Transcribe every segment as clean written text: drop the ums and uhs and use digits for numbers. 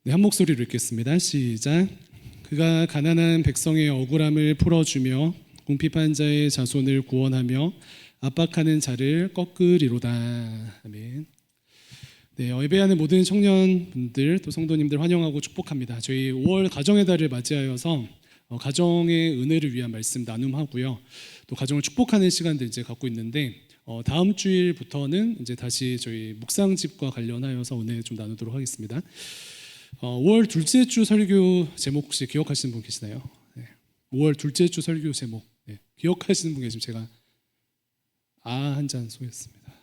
네, 한 목소리로 읽겠습니다. 시작. 그가 가난한 백성의 억울함을 풀어주며 궁핍한 자의 자손을 구원하며 압박하는 자를 꺾으리로다. 아멘. 네, 예배하는 모든 청년분들 또 성도님들 환영하고 축복합니다. 저희 5월 가정의 달을 맞이하여서 가정의 은혜를 위한 말씀 나눔하고요. 또 가정을 축복하는 시간들 이제 갖고 있는데 다음 주일부터는 이제 다시 저희 묵상집과 관련하여서 은혜 좀 나누도록 하겠습니다. 5월 둘째 주 설교 제목 혹시 기억하시는 분 계시나요? 네. 5월 둘째 주 설교 제목 기억하시는 분 계시면 제가 한 잔 쏘겠습니다.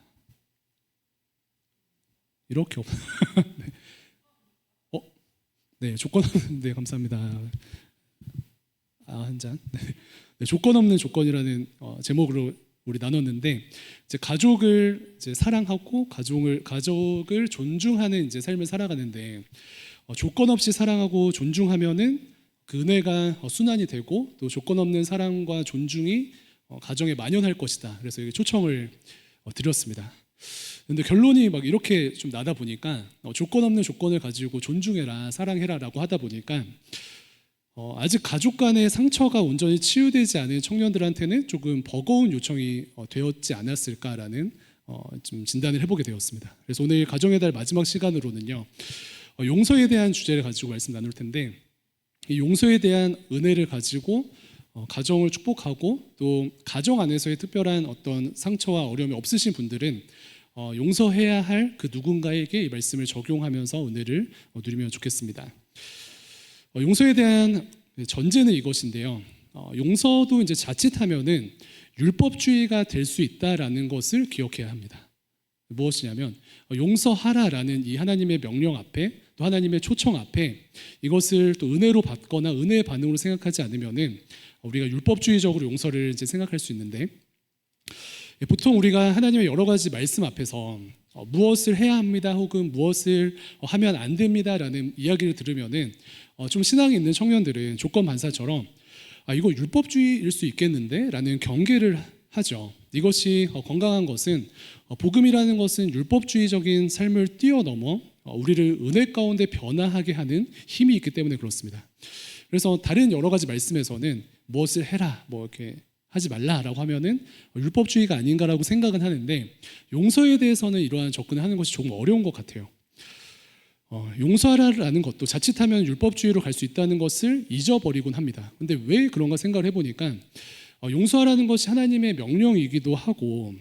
이렇게 네. 네, 조건 없는 네, 감사합니다. 한 잔. 네, 조건 없는 조건이라는 제목으로 우리 나눴는데 이제 가족을 이제 사랑하고 가족을 존중하는 이제 삶을 살아가는데 조건 없이 사랑하고 존중하면은 그 은혜가 순환이 되고 또 조건 없는 사랑과 존중이 가정에 만연할 것이다. 그래서 여기 초청을 드렸습니다. 근데 결론이 막 이렇게 좀 나다 보니까 조건 없는 조건을 가지고 존중해라, 사랑해라라고 하다 보니까 아직 가족 간의 상처가 온전히 치유되지 않은 청년들한테는 조금 버거운 요청이 되었지 않았을까라는 좀 진단을 해보게 되었습니다. 그래서 오늘 가정의 달 마지막 시간으로는요, 용서에 대한 주제를 가지고 말씀 나눌 텐데 이 용서에 대한 은혜를 가지고 가정을 축복하고 또 가정 안에서의 특별한 어떤 상처와 어려움이 없으신 분들은 용서해야 할 그 누군가에게 이 말씀을 적용하면서 은혜를 누리면 좋겠습니다. 용서에 대한 전제는 이것인데요. 용서도 이제 자칫하면은 율법주의가 될 수 있다라는 것을 기억해야 합니다. 무엇이냐면 용서하라라는 이 하나님의 명령 앞에 또 하나님의 초청 앞에 이것을 또 은혜로 받거나 은혜의 반응으로 생각하지 않으면은 우리가 율법주의적으로 용서를 이제 생각할 수 있는데 보통 우리가 하나님의 여러 가지 말씀 앞에서 무엇을 해야 합니다 혹은 무엇을 하면 안 됩니다라는 이야기를 들으면은 좀 신앙이 있는 청년들은 조건 반사처럼 이거 율법주의일 수 있겠는데 라는 경계를 하죠. 이것이 건강한 것은 복음이라는 것은 율법주의적인 삶을 뛰어넘어 우리를 은혜 가운데 변화하게 하는 힘이 있기 때문에 그렇습니다. 그래서 다른 여러 가지 말씀에서는 무엇을 해라 뭐 이렇게 하지 말라라고 하면은 율법주의가 아닌가라고 생각은 하는데 용서에 대해서는 이러한 접근을 하는 것이 조금 어려운 것 같아요. 용서하라는 것도 자칫하면 율법주의로 갈 수 있다는 것을 잊어버리곤 합니다. 근데 왜 그런가 생각을 해보니까 용서하라는 것이 하나님의 명령이기도 하고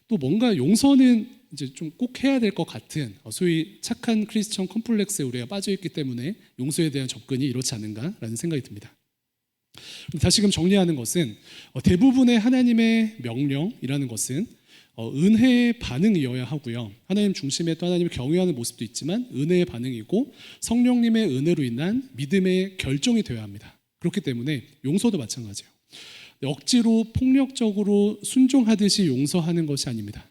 또 뭔가 용서는 이제 좀 꼭 해야 될 것 같은 소위 착한 크리스천 컴플렉스에 우리가 빠져있기 때문에 용서에 대한 접근이 이렇지 않은가라는 생각이 듭니다. 다시금 정리하는 것은 대부분의 하나님의 명령이라는 것은 은혜의 반응이어야 하고요. 하나님 중심에 또 하나님을 경외하는 모습도 있지만 은혜의 반응이고 성령님의 은혜로 인한 믿음의 결정이 되어야 합니다. 그렇기 때문에 용서도 마찬가지예요. 억지로 폭력적으로 순종하듯이 용서하는 것이 아닙니다.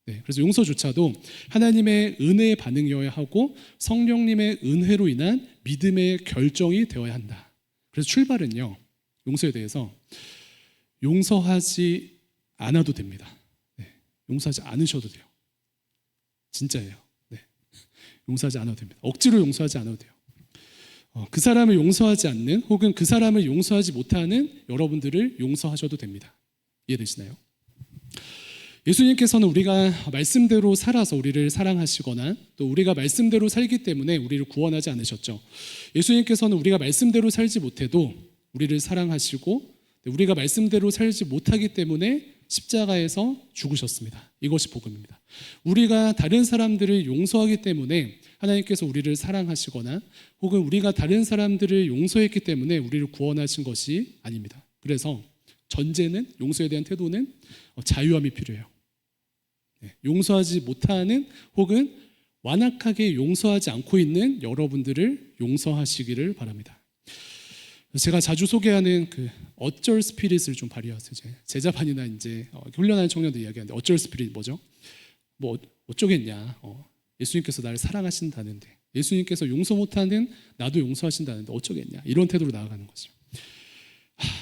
그래서 용서조차도 하나님의 은혜의 반응이어야 하고 성령님의 은혜로 인한 믿음의 결정이 되어야 한다. 그래서 출발은요, 용서에 대해서 용서하지 않아도 됩니다. 용서하지 않으셔도 돼요. 진짜예요. 용서하지 않아도 됩니다. 억지로 용서하지 않아도 돼요. 그 사람을 용서하지 않는 혹은 그 사람을 용서하지 못하는 여러분들을 용서하셔도 됩니다. 이해되시나요? 예수님께서는 우리가 말씀대로 살아서 우리를 사랑하시거나 또 우리가 말씀대로 살기 때문에 우리를 구원하지 않으셨죠. 예수님께서는 우리가 말씀대로 살지 못해도 우리를 사랑하시고 우리가 말씀대로 살지 못하기 때문에 십자가에서 죽으셨습니다. 이것이 복음입니다. 우리가 다른 사람들을 용서하기 때문에 하나님께서 우리를 사랑하시거나 혹은 우리가 다른 사람들을 용서했기 때문에 우리를 구원하신 것이 아닙니다. 그래서 전제는 용서에 대한 태도는 자유함이 필요해요. 용서하지 못하는 혹은 완악하게 용서하지 않고 있는 여러분들을 용서하시기를 바랍니다. 제가 자주 소개하는 그 어쩔 스피릿을 좀 발휘하세요. 제자반이나 이제 훈련하는 청년들 이야기하는데 어쩔 스피릿 뭐죠? 뭐 어쩌겠냐? 예수님께서 나를 사랑하신다는데 예수님께서 용서 못하는 나도 용서하신다는데 어쩌겠냐? 이런 태도로 나아가는 거죠.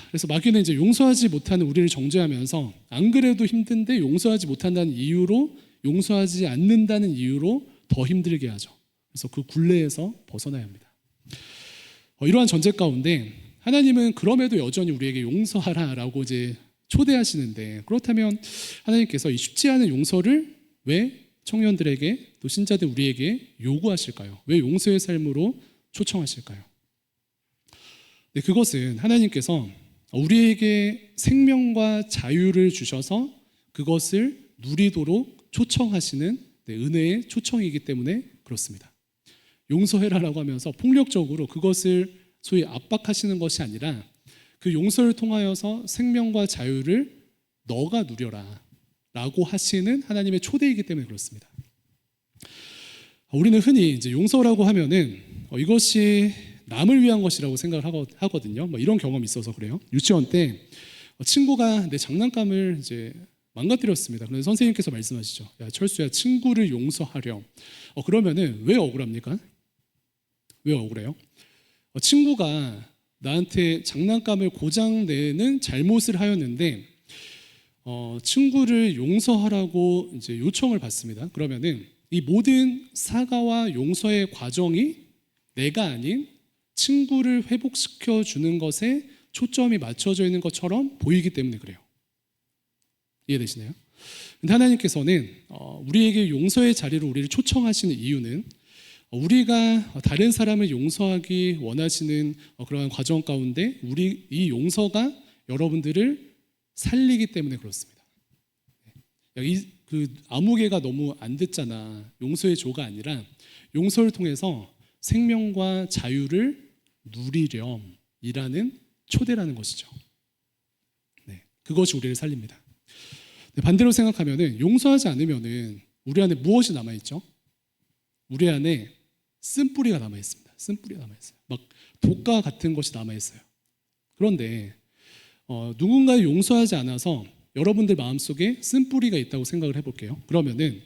그래서 마귀는 이제 용서하지 못하는 우리를 정죄하면서 안 그래도 힘든데 용서하지 못한다는 이유로 용서하지 않는다는 이유로 더 힘들게 하죠. 그래서 그 굴레에서 벗어나야 합니다. 이러한 전제 가운데 하나님은 그럼에도 여전히 우리에게 용서하라라고 이제 초대하시는데, 그렇다면 하나님께서 이 쉽지 않은 용서를 왜 청년들에게 또 신자들 우리에게 요구하실까요? 왜 용서의 삶으로 초청하실까요? 네, 그것은 하나님께서 우리에게 생명과 자유를 주셔서 그것을 누리도록 초청하시는 은혜의 초청이기 때문에 그렇습니다. 용서해라라고 하면서 폭력적으로 그것을 소위 압박하시는 것이 아니라 그 용서를 통하여서 생명과 자유를 너가 누려라 라고 하시는 하나님의 초대이기 때문에 그렇습니다. 우리는 흔히 이제 용서라고 하면은 이것이 남을 위한 것이라고 생각을 하거든요. 이런 경험이 있어서 그래요. 유치원 때 친구가 내 장난감을 이제 망가뜨렸습니다. 그런데 선생님께서 말씀하시죠. 야, 철수야, 친구를 용서하렴. 그러면은 왜 억울합니까? 왜 억울해요? 친구가 나한테 장난감을 고장내는 잘못을 하였는데 친구를 용서하라고 이제 요청을 받습니다. 그러면은 이 모든 사과와 용서의 과정이 내가 아닌 친구를 회복시켜 주는 것에 초점이 맞춰져 있는 것처럼 보이기 때문에 그래요. 이해되시나요? 근데 하나님께서는 우리에게 용서의 자리로 우리를 초청하시는 이유는 우리가 다른 사람을 용서하기 원하시는 그러한 과정 가운데 이 용서가 여러분들을 살리기 때문에 그렇습니다. 그 아무개가 너무 안 됐잖아. 용서의 조가 아니라 용서를 통해서 생명과 자유를 누리렴이라는 초대라는 것이죠. 네, 그것이 우리를 살립니다. 네, 반대로 생각하면은 용서하지 않으면은 우리 안에 무엇이 남아 있죠? 우리 안에 쓴뿌리가 남아 있습니다. 쓴뿌리가 남아 있어요. 막 독과 같은 것이 남아 있어요. 그런데 누군가를 용서하지 않아서 여러분들 마음속에 쓴뿌리가 있다고 생각을 해볼게요. 그러면은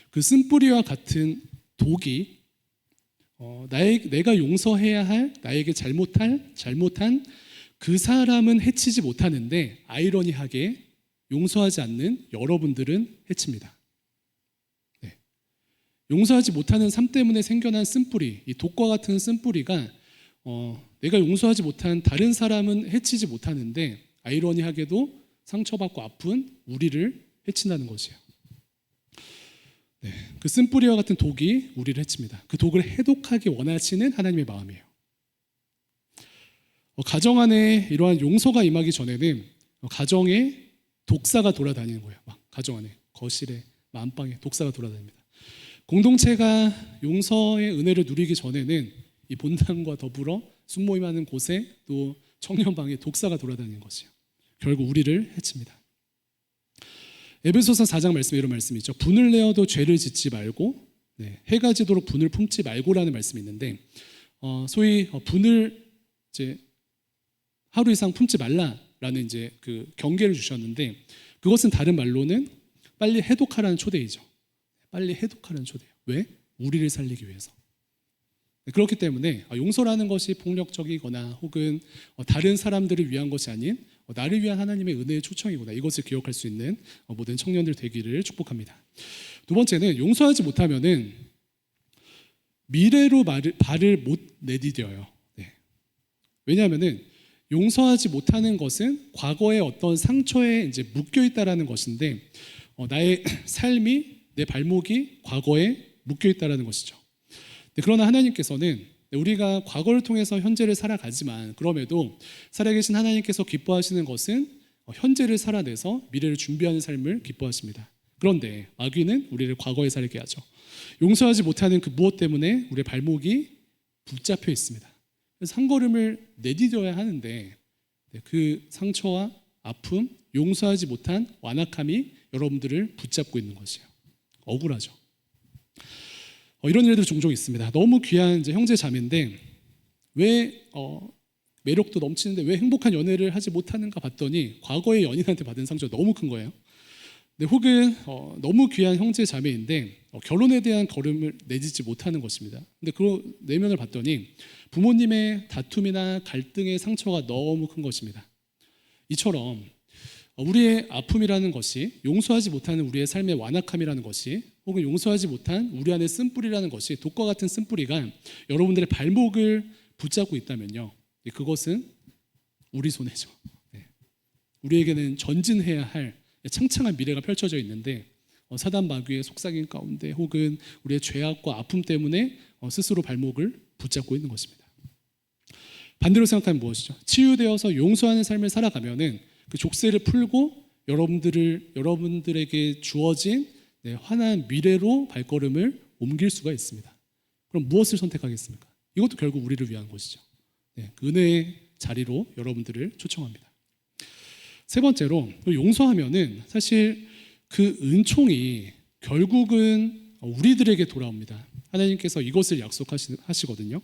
그 쓴뿌리와 같은 독이 내가 용서해야 할 나에게 잘못한 그 사람은 해치지 못하는데 아이러니하게 용서하지 않는 여러분들은 해칩니다. 네. 용서하지 못하는 삶 때문에 생겨난 쓴뿌리, 이 독과 같은 쓴뿌리가 내가 용서하지 못한 다른 사람은 해치지 못하는데 아이러니하게도 상처받고 아픈 우리를 해친다는 것이에요. 네, 그 쓴뿌리와 같은 독이 우리를 해칩니다. 그 독을 해독하기 원하시는 하나님의 마음이에요. 가정 안에 이러한 용서가 임하기 전에는 가정에 독사가 돌아다니는 거예요. 막 가정 안에, 거실에, 안방에 독사가 돌아다닙니다. 공동체가 용서의 은혜를 누리기 전에는 이 본당과 더불어 순모임하는 곳에 또 청년방에 독사가 돌아다니는 것이에요. 결국 우리를 해칩니다. 에베소서 4장 말씀에 이런 말씀이 있죠. 분을 내어도 죄를 짓지 말고 해가 지도록 분을 품지 말고라는 말씀이 있는데 소위 분을 이제 하루 이상 품지 말라라는 이제 그 경계를 주셨는데 그것은 다른 말로는 빨리 해독하라는 초대이죠. 빨리 해독하라는 초대예요. 왜? 우리를 살리기 위해서. 그렇기 때문에 용서라는 것이 폭력적이거나 혹은 다른 사람들을 위한 것이 아닌 나를 위한 하나님의 은혜의 초청이구나, 이것을 기억할 수 있는 모든 청년들 되기를 축복합니다. 두 번째는 용서하지 못하면은 미래로 발을 못 내디뎌요. 네. 왜냐하면은 용서하지 못하는 것은 과거의 어떤 상처에 이제 묶여 있다라는 것인데 나의 삶이, 내 발목이 과거에 묶여 있다라는 것이죠. 그러나 하나님께서는 우리가 과거를 통해서 현재를 살아가지만 그럼에도 살아계신 하나님께서 기뻐하시는 것은 현재를 살아내서 미래를 준비하는 삶을 기뻐하십니다. 그런데 마귀는 우리를 과거에 살게 하죠. 용서하지 못하는 그 무엇 때문에 우리의 발목이 붙잡혀 있습니다. 그래서 한 걸음을 내디뎌야 하는데 그 상처와 아픔, 용서하지 못한 완악함이 여러분들을 붙잡고 있는 것이에요. 억울하죠. 이런 일들이 종종 있습니다. 너무 귀한 이제 형제 자매인데 왜 매력도 넘치는데 왜 행복한 연애를 하지 못하는가 봤더니 과거의 연인한테 받은 상처가 너무 큰 거예요. 혹은 너무 귀한 형제 자매인데 결혼에 대한 걸음을 내딛지 못하는 것입니다. 근데 그 내면을 봤더니 부모님의 다툼이나 갈등의 상처가 너무 큰 것입니다. 이처럼 우리의 아픔이라는 것이, 용서하지 못하는 우리의 삶의 완악함이라는 것이 혹은 용서하지 못한 우리 안에 쓴뿌리라는 것이, 독과 같은 쓴뿌리가 여러분들의 발목을 붙잡고 있다면요, 그것은 우리 손해죠. 우리에게는 전진해야 할 창창한 미래가 펼쳐져 있는데 사단 마귀의 속삭임 가운데 혹은 우리의 죄악과 아픔 때문에 스스로 발목을 붙잡고 있는 것입니다. 반대로 생각하면 무엇이죠? 치유되어서 용서하는 삶을 살아가면은 그 족쇄를 풀고 여러분들에게 주어진 환한 미래로 발걸음을 옮길 수가 있습니다. 그럼 무엇을 선택하겠습니까? 이것도 결국 우리를 위한 것이죠. 그 은혜의 자리로 여러분들을 초청합니다. 세 번째로, 용서하면은 사실 그 은총이 결국은 우리들에게 돌아옵니다. 하나님께서 이것을 약속하시거든요.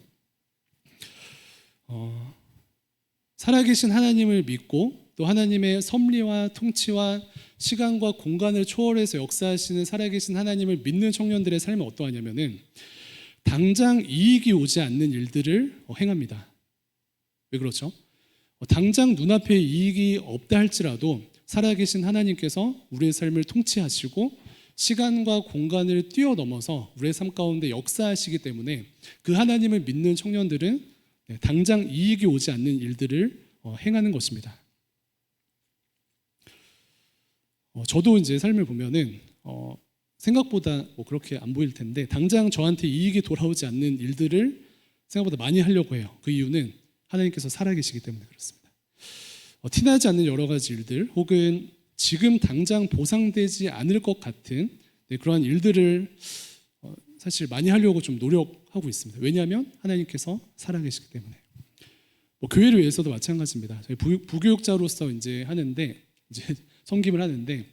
살아계신 하나님을 믿고 또 하나님의 섭리와 통치와 시간과 공간을 초월해서 역사하시는 살아계신 하나님을 믿는 청년들의 삶은 어떠하냐면은 당장 이익이 오지 않는 일들을 행합니다. 왜 그렇죠? 당장 눈앞에 이익이 없다 할지라도 살아계신 하나님께서 우리의 삶을 통치하시고 시간과 공간을 뛰어넘어서 우리의 삶 가운데 역사하시기 때문에 그 하나님을 믿는 청년들은 당장 이익이 오지 않는 일들을 행하는 것입니다. 저도 이제 삶을 보면은 생각보다 그렇게 안 보일 텐데 당장 저한테 이익이 돌아오지 않는 일들을 생각보다 많이 하려고 해요. 그 이유는 하나님께서 살아계시기 때문에 그렇습니다. 티나지 않는 여러 가지 일들 혹은 지금 당장 보상되지 않을 것 같은 그러한 일들을 사실 많이 하려고 좀 노력하고 있습니다. 왜냐하면 하나님께서 살아계시기 때문에. 교회를 위해서도 마찬가지입니다. 저희 부교육자로서 이제 섬김을 하는데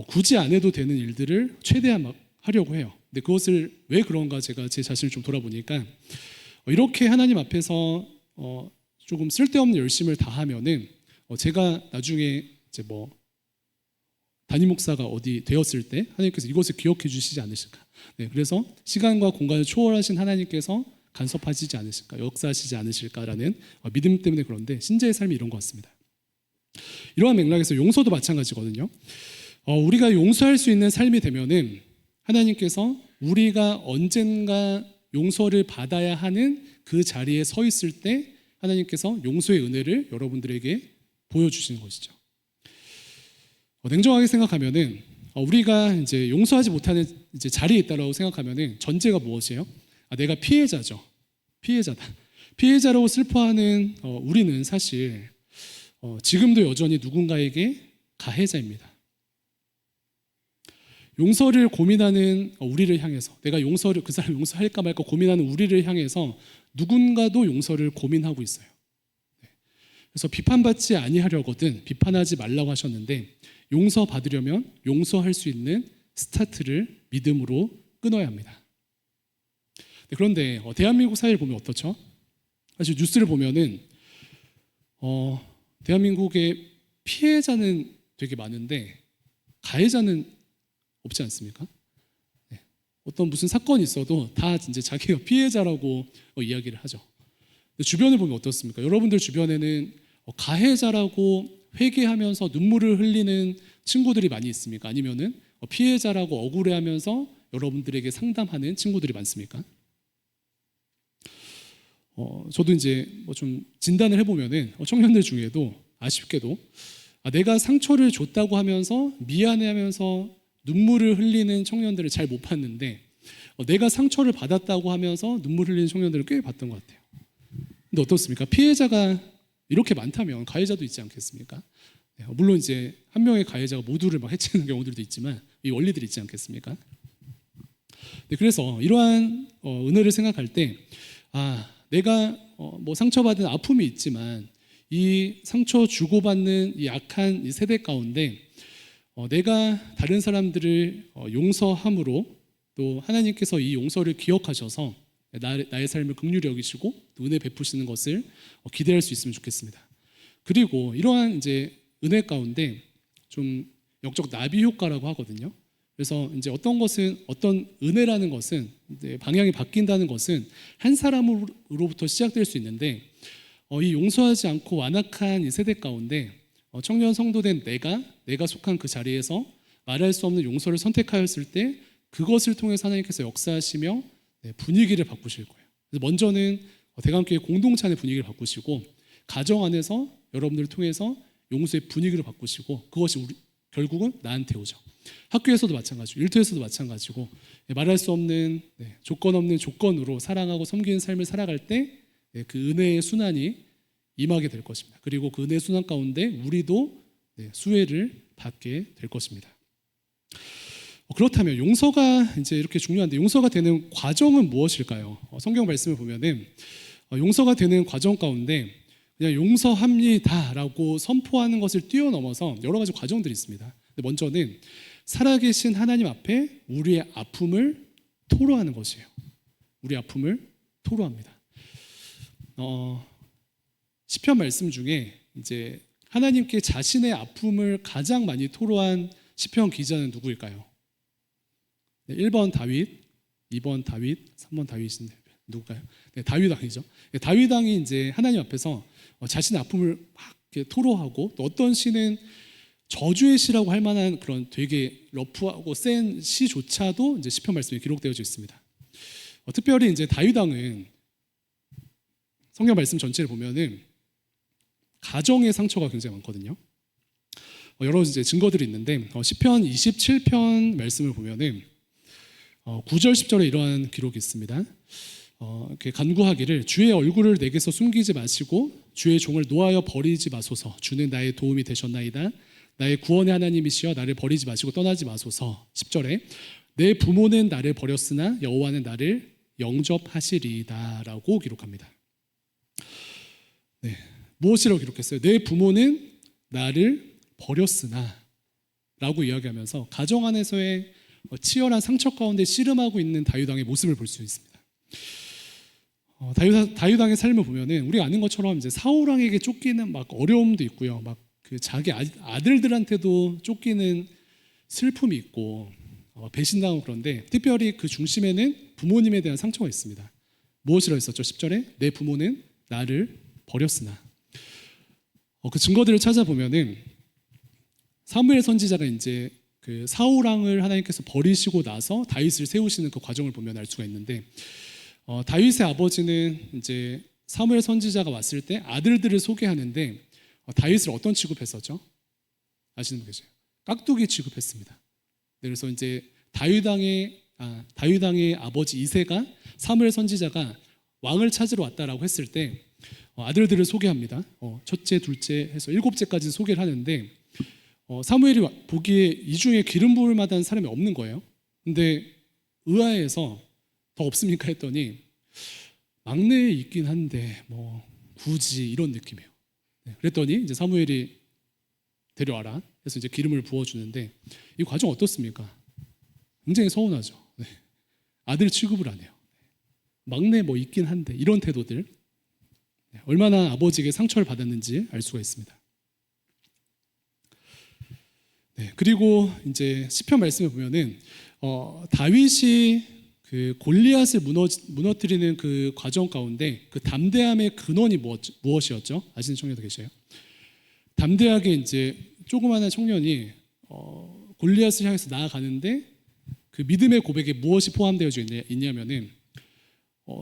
굳이 안 해도 되는 일들을 최대한 막 하려고 해요. 근데 그것을 왜 그런가 제가 제 자신을 좀 돌아보니까 이렇게 하나님 앞에서 조금 쓸데없는 열심을 다하면은 제가 나중에 이제 담임 목사가 어디 되었을 때 하나님께서 이것을 기억해 주시지 않으실까. 그래서 시간과 공간을 초월하신 하나님께서 간섭하시지 않으실까, 역사하시지 않으실까라는 믿음 때문에. 그런데 신자의 삶이 이런 것 같습니다. 이러한 맥락에서 용서도 마찬가지거든요. 우리가 용서할 수 있는 삶이 되면은 하나님께서 우리가 언젠가 용서를 받아야 하는 그 자리에 서 있을 때 하나님께서 용서의 은혜를 여러분들에게 보여주시는 것이죠. 냉정하게 생각하면은 우리가 이제 용서하지 못하는 이제 자리에 있다라고 생각하면은 전제가 무엇이에요? 내가 피해자죠. 피해자라고 슬퍼하는 우리는 사실 지금도 여전히 누군가에게 가해자입니다. 용서를 고민하는 우리를 향해서, 내가 그 사람 용서할까 말까 고민하는 우리를 향해서 누군가도 용서를 고민하고 있어요. 그래서 비판받지 아니하려거든 비판하지 말라고 하셨는데 용서받으려면 용서할 수 있는 스타트를 믿음으로 끊어야 합니다. 그런데 대한민국 사회를 보면 어떻죠? 사실 뉴스를 보면은 대한민국의 피해자는 되게 많은데 가해자는 없지 않습니까? 어떤 무슨 사건이 있어도 다 이제 자기가 피해자라고 이야기를 하죠. 주변을 보면 어떻습니까? 여러분들 주변에는 가해자라고 회개하면서 눈물을 흘리는 친구들이 많이 있습니까? 아니면은 피해자라고 억울해하면서 여러분들에게 상담하는 친구들이 많습니까? 저도 이제 좀 진단을 해보면은 청년들 중에도 아쉽게도 내가 상처를 줬다고 하면서 미안해하면서 눈물을 흘리는 청년들을 잘 못 봤는데 내가 상처를 받았다고 하면서 눈물 흘리는 청년들을 꽤 봤던 것 같아요. 근데 어떻습니까? 피해자가 이렇게 많다면 가해자도 있지 않겠습니까? 물론 이제 한 명의 가해자가 모두를 막 해치는 경우들도 있지만 이 원리들이 있지 않겠습니까? 그래서 이러한 은혜를 생각할 때 내가 상처받은 아픔이 있지만 이 상처 주고받는 이 약한 이 세대 가운데 내가 다른 사람들을 용서함으로 또 하나님께서 이 용서를 기억하셔서 나의 삶을 긍휼히 여기시고 또 은혜 베푸시는 것을 기대할 수 있으면 좋겠습니다. 그리고 이러한 이제 은혜 가운데 좀 영적 나비 효과라고 하거든요. 그래서 이제 어떤 은혜라는 것은 이제 방향이 바뀐다는 것은 한 사람으로부터 시작될 수 있는데 이 용서하지 않고 완악한 이 세대 가운데 청년 성도된 내가 속한 그 자리에서 말할 수 없는 용서를 선택하였을 때 그것을 통해서 하나님께서 역사하시며 분위기를 바꾸실 거예요. 그래서 먼저는 대강교회 공동체 안의 분위기를 바꾸시고 가정 안에서 여러분들을 통해서 용서의 분위기를 바꾸시고 그것이 결국은 나한테 오죠. 학교에서도 마찬가지고 일터에서도 마찬가지고 말할 수 없는 조건 없는 조건으로 사랑하고 섬기는 삶을 살아갈 때 그 은혜의 순환이 임하게 될 것입니다. 그리고 그 은혜의 순환 가운데 우리도 수혜를 받게 될 것입니다. 그렇다면 용서가 이제 이렇게 중요한데 용서가 되는 과정은 무엇일까요? 성경 말씀을 보면은 용서가 되는 과정 가운데 그냥 용서합니다라고 선포하는 것을 뛰어넘어서 여러 가지 과정들이 있습니다. 먼저는 살아계신 하나님 앞에 우리의 아픔을 토로하는 것이에요. 우리 아픔을 토로합니다. 시편 말씀 중에 이제 하나님께 자신의 아픔을 가장 많이 토로한 시편 기자는 누구일까요? 1번 다윗, 2번 다윗, 3번 다윗인데 누굴까요? 다윗 왕이죠. 다윗 왕이 이제 하나님 앞에서 자신의 아픔을 막 이렇게 토로하고 또 어떤 시는 저주의 시라고 할 만한 그런 되게 러프하고 센 시조차도 이제 시편 말씀에 기록되어져 있습니다. 특별히 이제 다윗 왕은 성경 말씀 전체를 보면은 가정의 상처가 굉장히 많거든요. 여러 이제 증거들이 있는데 시편 27편 말씀을 보면은 9절 10절에 이러한 기록이 있습니다. 이렇게 간구하기를 주의 얼굴을 내게서 숨기지 마시고 주의 종을 노하여 버리지 마소서. 주는 나의 도움이 되셨나이다. 나의 구원의 하나님이시여 나를 버리지 마시고 떠나지 마소서. 10절에 내 부모는 나를 버렸으나 여호와는 나를 영접하시리다라고 기록합니다. 무엇이라고 기록했어요? 내 부모는 나를 버렸으나 라고 이야기하면서 가정 안에서의 치열한 상처 가운데 씨름하고 있는 다윗 왕의 모습을 볼 수 있습니다. 다윗 왕의 삶을 보면은 우리가 아는 것처럼 이제 사울 왕에게 쫓기는 막 어려움도 있고요. 막 그 자기 아들들한테도 쫓기는 슬픔이 있고 배신당하고 그런데 특별히 그 중심에는 부모님에 대한 상처가 있습니다. 무엇이라고 했었죠? 10절에 내 부모는 나를 버렸으나 그 증거들을 찾아보면은 사무엘 선지자가 이제 그 사울 왕을 하나님께서 버리시고 나서 다윗을 세우시는 그 과정을 보면 알 수가 있는데 다윗의 아버지는 이제 사무엘 선지자가 왔을 때 아들들을 소개하는데 다윗을 어떤 취급했었죠? 아시는 분 계세요? 깍두기 취급했습니다. 그래서 이제 다윗 왕의 아버지 이새가 사무엘 선지자가 왕을 찾으러 왔다라고 했을 때 아들들을 소개합니다. 첫째, 둘째 해서 7째까지 소개를 하는데 사무엘이 보기에 이 중에 기름 부을 만한 사람이 없는 거예요. 근데 의아해서 더 없습니까 했더니 막내에 있긴 한데 뭐 굳이 이런 느낌이에요. 그랬더니 이제 사무엘이 데려와라 해서 이제 기름을 부어주는데 이 과정 어떻습니까? 굉장히 서운하죠. 아들 취급을 안 해요. 막내 뭐 있긴 한데 이런 태도들 얼마나 아버지에게 상처를 받았는지 알 수가 있습니다. 그리고 이제 시편 말씀에 보면은 다윗이 그 골리앗을 무너뜨리는 그 과정 가운데 그 담대함의 근원이 무엇이었죠? 아시는 청년도 계세요? 담대하게 이제 조그마한 청년이 골리앗을 향해서 나아가는데 그 믿음의 고백에 무엇이 포함되어 있냐면은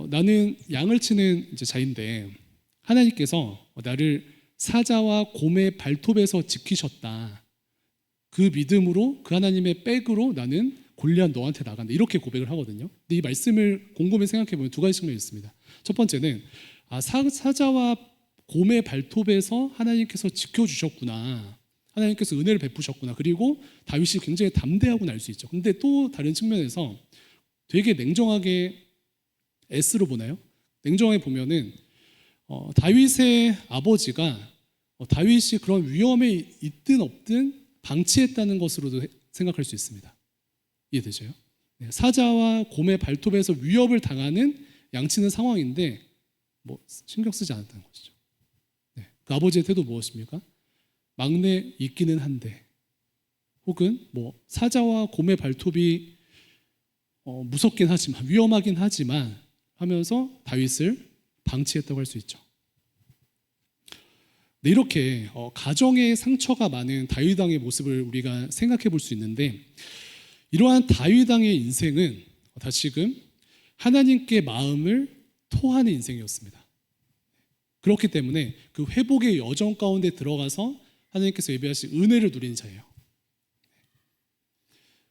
나는 양을 치는 이제 자인데 하나님께서 나를 사자와 곰의 발톱에서 지키셨다. 그 믿음으로 그 하나님의 백으로 나는 골리앗 너한테 나간다. 이렇게 고백을 하거든요. 근데 이 말씀을 곰곰이 생각해 보면 두 가지 측면이 있습니다. 첫 번째는 사자와 곰의 발톱에서 하나님께서 지켜주셨구나. 하나님께서 은혜를 베푸셨구나. 그리고 다윗이 굉장히 담대하구나 알 수 있죠. 근데 또 다른 측면에서 되게 냉정하게 S로 보나요? 냉정하게 보면은 다윗의 아버지가 다윗이 그런 위험에 있든 없든 방치했다는 것으로도 생각할 수 있습니다. 이해되죠? 사자와 곰의 발톱에서 위협을 당하는 양치는 상황인데 뭐 신경 쓰지 않았다는 것이죠. 그 아버지의 태도 무엇입니까? 막내 있기는 한데 혹은 뭐 사자와 곰의 발톱이 무섭긴 하지만 위험하긴 하지만 하면서 다윗을 방치했다고 할 수 있죠. 이렇게 가정의 상처가 많은 다윗 왕의 모습을 우리가 생각해 볼 수 있는데 이러한 다윗 왕의 인생은 다시금 하나님께 마음을 토하는 인생이었습니다. 그렇기 때문에 그 회복의 여정 가운데 들어가서 하나님께서 예비하신 은혜를 누리는 자예요.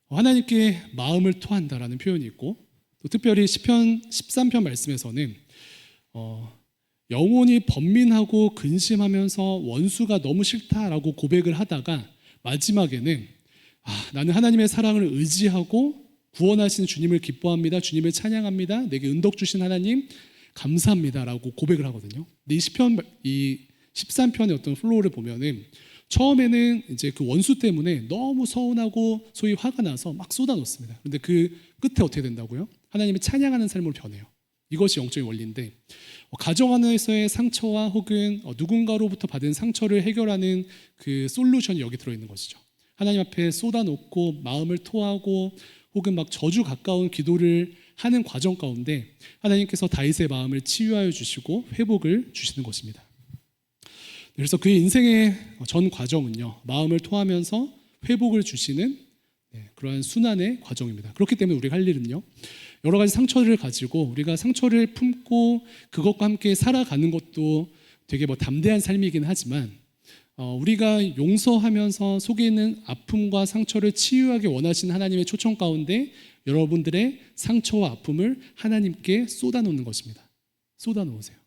하나님께 마음을 토한다라는 표현이 있고, 또 특별히 시편 13편 말씀에서는 영혼이 번민하고 근심하면서 원수가 너무 싫다라고 고백을 하다가 마지막에는 나는 하나님의 사랑을 의지하고 구원하신 주님을 기뻐합니다. 주님을 찬양합니다. 내게 은덕 주신 하나님 감사합니다라고 고백을 하거든요. 근데 이 시편, 이 13편의 어떤 플로우를 보면은 처음에는 이제 그 원수 때문에 너무 서운하고 소위 화가 나서 막 쏟아놓습니다. 그런데 그 끝에 어떻게 된다고요? 하나님을 찬양하는 삶으로 변해요. 이것이 영적인 원리인데, 가정 안에서의 상처와 혹은 누군가로부터 받은 상처를 해결하는 그 솔루션이 여기 들어있는 것이죠. 하나님 앞에 쏟아놓고 마음을 토하고 혹은 막 저주 가까운 기도를 하는 과정 가운데 하나님께서 다윗의 마음을 치유하여 주시고 회복을 주시는 것입니다. 그래서 그의 인생의 전 과정은요, 마음을 토하면서 회복을 주시는 그러한 순환의 과정입니다. 그렇기 때문에 우리가 할 일은요, 여러 가지 상처를 가지고 우리가 상처를 품고 그것과 함께 살아가는 것도 되게 담대한 삶이긴 하지만, 우리가 용서하면서 속에 있는 아픔과 상처를 치유하기 원하시는 하나님의 초청 가운데 여러분들의 상처와 아픔을 하나님께 쏟아놓는 것입니다. 쏟아놓으세요.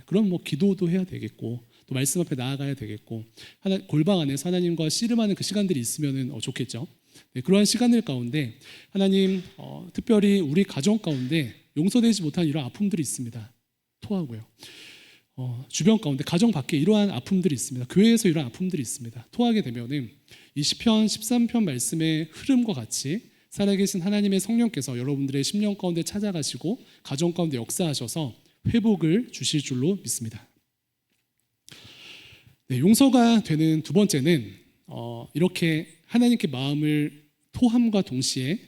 그럼 기도도 해야 되겠고, 또 말씀 앞에 나아가야 되겠고, 골방 안에서 하나님과 씨름하는 그 시간들이 있으면 좋겠죠. 그러한 시간들 가운데 하나님, 특별히 우리 가정 가운데 용서되지 못한 이런 아픔들이 있습니다. 토하고요. 주변 가운데 가정 밖에 이러한 아픔들이 있습니다. 교회에서 이러한 아픔들이 있습니다. 토하게 되면은 이 시편 13편 말씀의 흐름과 같이 살아계신 하나님의 성령께서 여러분들의 심령 가운데 찾아가시고 가정 가운데 역사하셔서 회복을 주실 줄로 믿습니다. 용서가 되는 두 번째는 이렇게 하나님께 마음을 토함과 동시에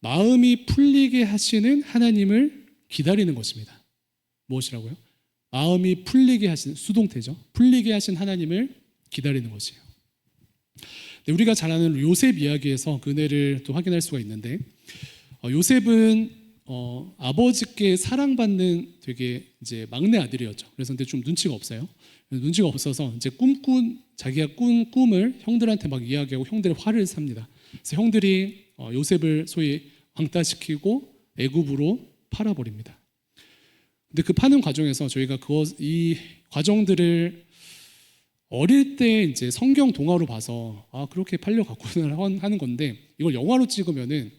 마음이 풀리게 하시는 하나님을 기다리는 것입니다. 무엇이라고요? 마음이 풀리게 하신, 수동태죠. 풀리게 하신 하나님을 기다리는 것이에요. 우리가 잘 아는 요셉 이야기에서 그 은혜를 또 확인할 수가 있는데, 요셉은 아버지께 사랑받는 되게 이제 막내 아들이었죠. 그래서 근데 좀 눈치가 없어요. 눈치가 없어서 이제 자기가 꾼 꿈을 형들한테 막 이야기하고 형들의 화를 삽니다. 그래서 형들이 요셉을 소위 왕따시키고 애굽으로 팔아버립니다. 근데 그 파는 과정에서 저희가 이 과정들을 어릴 때 이제 성경 동화로 봐서 그렇게 팔려갔구나 하는 건데, 이걸 영화로 찍으면은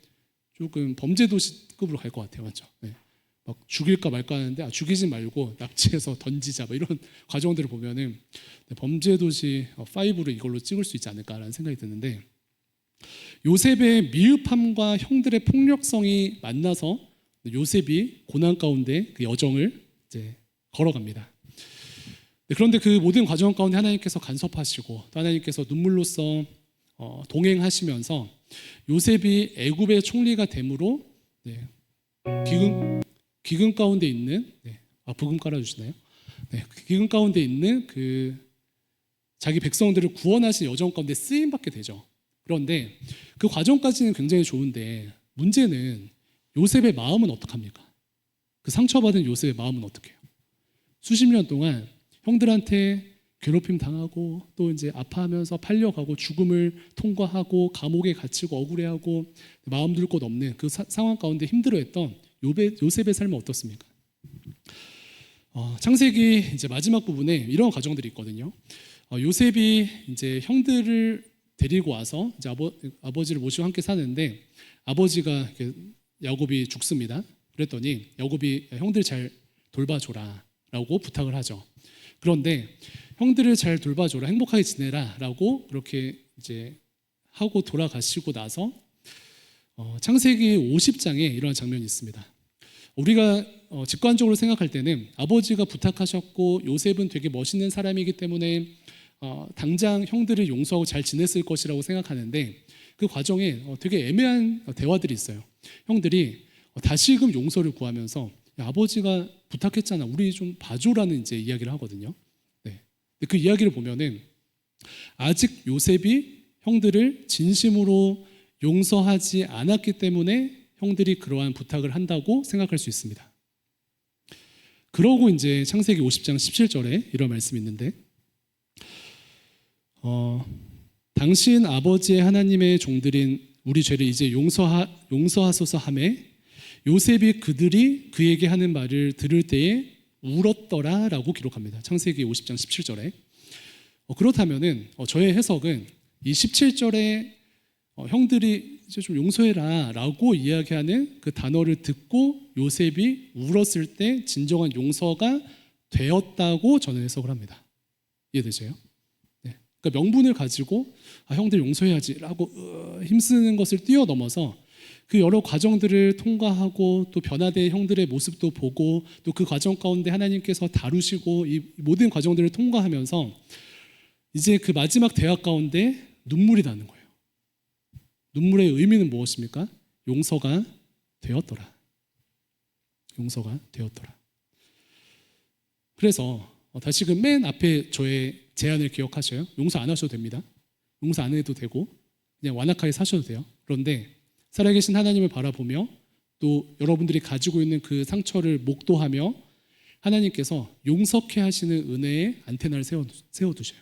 조금 범죄도시급으로 갈 것 같아요, 맞죠? 네. 막 죽일까 말까 하는데 죽이지 말고 납치해서 던지자, 이런 과정들을 보면은 범죄도시 5로 이걸로 찍을 수 있지 않을까라는 생각이 드는데, 요셉의 미흡함과 형들의 폭력성이 만나서 요셉이 고난 가운데 그 여정을 이제 걸어갑니다. 그런데 그 모든 과정 가운데 하나님께서 간섭하시고 또 하나님께서 눈물로써 동행하시면서 요셉이 애굽의 총리가 됨으로 기근 가운데 있는 부금 깔아주시나요? 기근 가운데 있는 그 자기 백성들을 구원하신 여정 가운데 쓰임 받게 되죠. 그런데 그 과정까지는 굉장히 좋은데 문제는 요셉의 마음은 어떡합니까? 그 상처받은 요셉의 마음은 어떡해요? 수십 년 동안 형들한테 괴롭힘 당하고 또 이제 아파하면서 팔려가고 죽음을 통과하고 감옥에 갇히고 억울해하고 마음 둘 곳 없는 그 상황 가운데 힘들어했던 요셉의 삶은 어떻습니까? 창세기 이제 마지막 부분에 이런 과정들이 있거든요. 요셉이 이제 형들을 데리고 와서 이제 아버지를 모시고 함께 사는데, 아버지가 야곱이 죽습니다. 그랬더니 야곱이 형들 잘 돌봐줘라라고 부탁을 하죠. 그런데 형들을 잘 돌봐줘라, 행복하게 지내라라고 그렇게 이제 하고 돌아가시고 나서 창세기 50장에 이러한 장면이 있습니다. 우리가 직관적으로 생각할 때는 아버지가 부탁하셨고 요셉은 되게 멋있는 사람이기 때문에 당장 형들을 용서하고 잘 지냈을 것이라고 생각하는데, 그 과정에 되게 애매한 대화들이 있어요. 형들이 다시금 용서를 구하면서 아버지가 부탁했잖아, 우리 좀 봐줘라는 이제 이야기를 하거든요. 그 이야기를 보면은 아직 요셉이 형들을 진심으로 용서하지 않았기 때문에 형들이 그러한 부탁을 한다고 생각할 수 있습니다. 그러고 이제 창세기 50장 17절에 이런 말씀이 있는데 당신 아버지의 하나님의 종들인 우리 죄를 이제 용서하소서 하매 요셉이 그들이 그에게 하는 말을 들을 때에 울었더라 라고 기록합니다. 창세기 50장 17절에 그렇다면은 저의 해석은 이 17절에 형들이 이제 좀 용서해라 라고 이야기하는 그 단어를 듣고 요셉이 울었을 때 진정한 용서가 되었다고 저는 해석을 합니다. 이해되세요? 네. 그러니까 명분을 가지고 형들 용서해야지 라고 힘쓰는 것을 뛰어넘어서 그 여러 과정들을 통과하고 또 변화된 형들의 모습도 보고 또 그 과정 가운데 하나님께서 다루시고 이 모든 과정들을 통과하면서 이제 그 마지막 대학 가운데 눈물이 나는 거예요. 눈물의 의미는 무엇입니까? 용서가 되었더라. 용서가 되었더라. 그래서 다시금 맨 앞에 저의 제안을 기억하셔요. 용서 안 하셔도 됩니다. 용서 안 해도 되고 그냥 완악하게 사셔도 돼요. 그런데 살아계신 하나님을 바라보며 또 여러분들이 가지고 있는 그 상처를 목도하며 하나님께서 용서케 하시는 은혜의 안테나를 세워두셔요.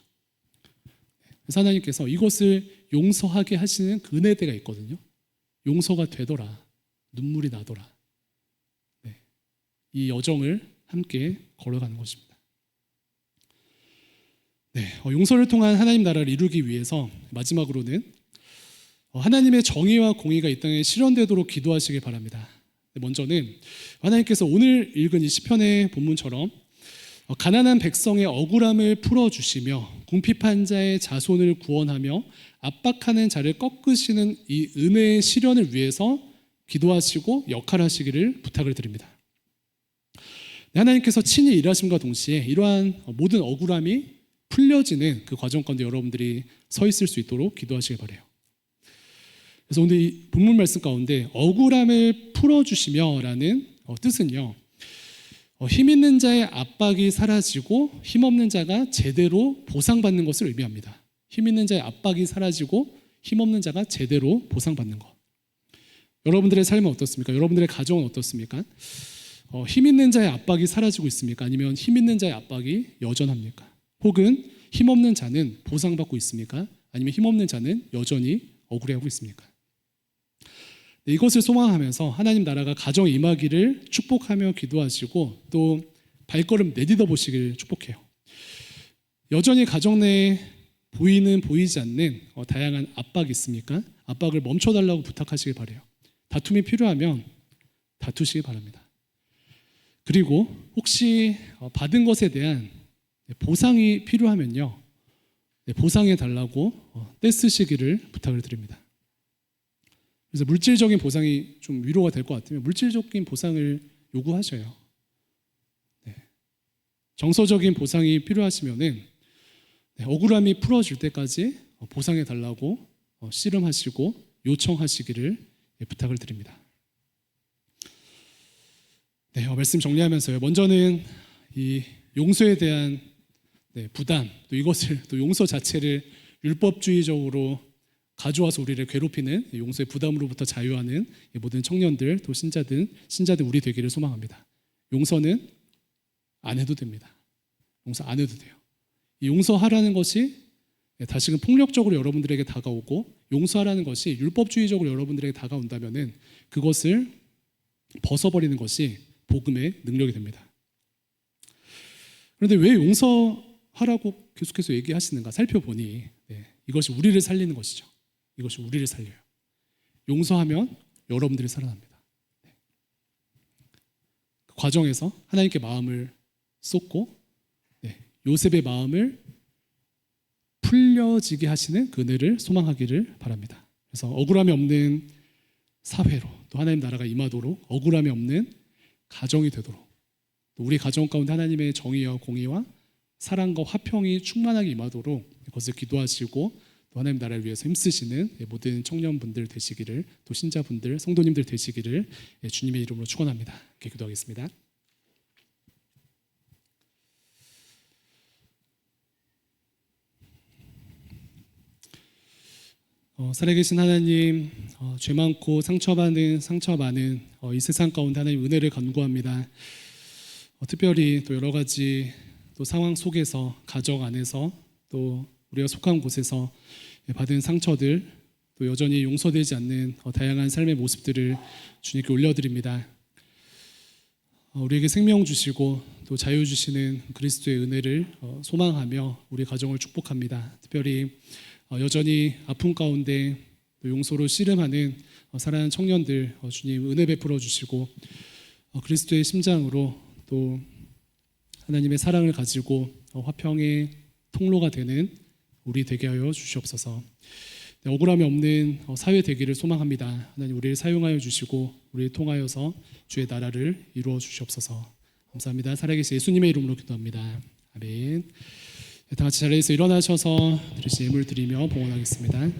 그래서 하나님께서 이것을 용서하게 하시는 그 은혜대가 있거든요. 용서가 되더라. 눈물이 나더라. 네. 이 여정을 함께 걸어가는 것입니다. 네. 용서를 통한 하나님 나라를 이루기 위해서 마지막으로는 하나님의 정의와 공의가 이 땅에 실현되도록 기도하시길 바랍니다. 먼저는 하나님께서 오늘 읽은 이 시편의 본문처럼 가난한 백성의 억울함을 풀어주시며 궁핍한 자의 자손을 구원하며 압박하는 자를 꺾으시는 이 은혜의 실현을 위해서 기도하시고 역할하시기를 부탁을 드립니다. 하나님께서 친히 일하심과 동시에 이러한 모든 억울함이 풀려지는 그 과정 가운데 여러분들이 서 있을 수 있도록 기도하시길 바라요. 그래서 오늘 이 본문 말씀 가운데 억울함을 풀어주시며 라는 뜻은요, 힘 있는 자의 압박이 사라지고 힘없는 자가 제대로 보상받는 것을 의미합니다. 힘 있는 자의 압박이 사라지고 힘없는 자가 제대로 보상받는 것. 여러분들의 삶은 어떻습니까? 여러분들의 가정은 어떻습니까? 힘 있는 자의 압박이 사라지고 있습니까? 아니면 힘 있는 자의 압박이 여전합니까? 혹은 힘없는 자는 보상받고 있습니까? 아니면 힘없는 자는 여전히 억울해하고 있습니까? 이것을 소망하면서 하나님 나라가 가정에 임하기를 축복하며 기도하시고 또 발걸음 내딛어 보시길 축복해요. 여전히 가정 내에 보이지 않는 다양한 압박이 있습니까? 압박을 멈춰달라고 부탁하시길 바라요. 다툼이 필요하면 다투시기 바랍니다. 그리고 혹시 받은 것에 대한 보상이 필요하면요, 보상해 달라고 떼쓰시기를 부탁을 드립니다. 그래서 물질적인 보상이 좀 위로가 될 것 같으면 물질적인 보상을 요구하셔요. 네. 정서적인 보상이 필요하시면은 억울함이 풀어질 때까지 보상해 달라고 씨름하시고 요청하시기를 부탁을 드립니다. 네, 말씀 정리하면서요. 먼저는 이 용서에 대한 부담, 또 이것을 또 용서 자체를 율법주의적으로 가져와서 우리를 괴롭히는 용서의 부담으로부터 자유하는 모든 청년들, 또 신자들 우리 되기를 소망합니다. 용서는 안 해도 됩니다. 용서 안 해도 돼요. 이 용서하라는 것이 다시금 폭력적으로 여러분들에게 다가오고 용서하라는 것이 율법주의적으로 여러분들에게 다가온다면은 그것을 벗어버리는 것이 복음의 능력이 됩니다. 그런데 왜 용서하라고 계속해서 얘기하시는가 살펴보니 이것이 우리를 살리는 것이죠. 이것이 우리를 살려요. 용서하면 여러분들이 살아납니다. 그 과정에서 하나님께 마음을 쏟고 요셉의 마음을 풀려지게 하시는 그 은혜를 소망하기를 바랍니다. 그래서 억울함이 없는 사회로 또 하나님 나라가 임하도록 억울함이 없는 가정이 되도록 또 우리 가정 가운데 하나님의 정의와 공의와 사랑과 화평이 충만하게 임하도록 그것을 기도하시고 또 하나님 나라를 위해서 힘쓰시는 모든 청년분들 되시기를 또 신자분들 성도님들 되시기를 주님의 이름으로 축원합니다. 이렇게 기도하겠습니다. 살아계신 하나님, 죄 많고 상처 많은 이 세상 가운데 하나님 은혜를 간구합니다. 특별히 또 여러 가지 또 상황 속에서 가정 안에서 또 우리가 속한 곳에서 받은 상처들 또 여전히 용서되지 않는 다양한 삶의 모습들을 주님께 올려드립니다. 우리에게 생명 주시고 또 자유 주시는 그리스도의 은혜를 소망하며 우리 가정을 축복합니다. 특별히 여전히 아픔 가운데 또 용서로 씨름하는 사랑하는 청년들 주님 은혜 베풀어 주시고 그리스도의 심장으로 또 하나님의 사랑을 가지고 화평의 통로가 되는 우리 되게 하여 주시옵소서. 억울함이 없는 사회 되기를 소망합니다. 하나님 우리를 사용하여 주시고 우리를 통하여서 주의 나라를 이루어 주시옵소서. 감사합니다. 살아계신 예수님의 이름으로 기도합니다. 아멘. 다 같이 자리에서 일어나셔서 드리신 예물 드리며 봉헌하겠습니다.